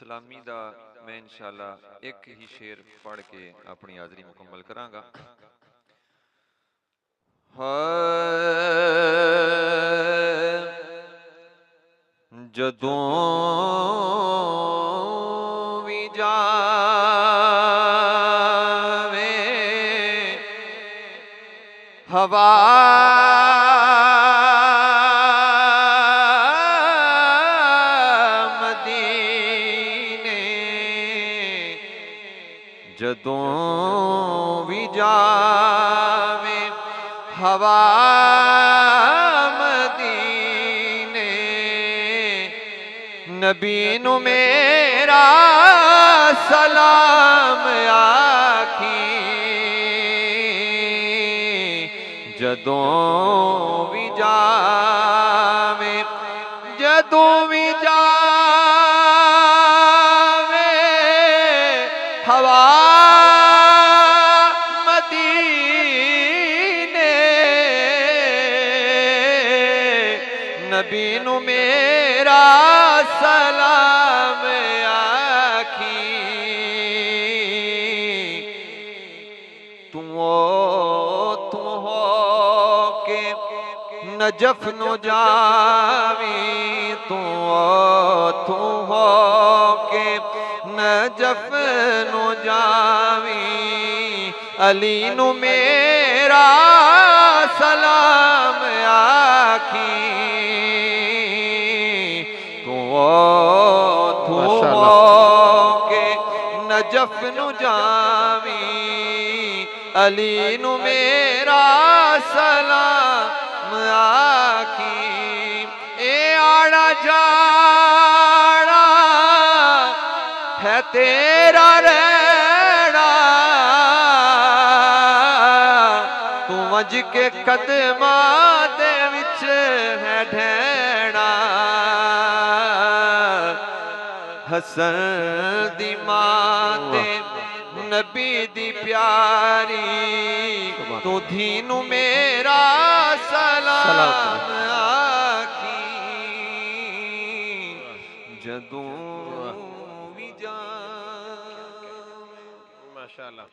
سلامی دا میں انشاءاللہ ایک ہی شعر پڑھ کے اپنی حاضری مکمل کرانگا۔ جدوں وی جاوے ہوا مدینے، جدوں وی جاوے ہوا مدینے، نبی نو میرا سلام آکھی، جدوں وی جاوے جدوں وی جاوے ہوا مدینے، نبی نو میرا سلام آکھی، تو ہو کے نجف نو جاوی، تو ہو کے نجف نو جاوی، علی نو میرا سلام آکھی، تو ہو کے نجف نو جاوی، علی نو میرا سلام آکھی، اے آڑا جاڑا ہے تیرا رہنا، تو وج کے قدماں دے وچ ہے ڈھینا، حسن دی ماں تے نبی دی پیاری، تو دھینو میرا سلام آکھی، جدوں وی جاوے۔ ماشاءاللہ۔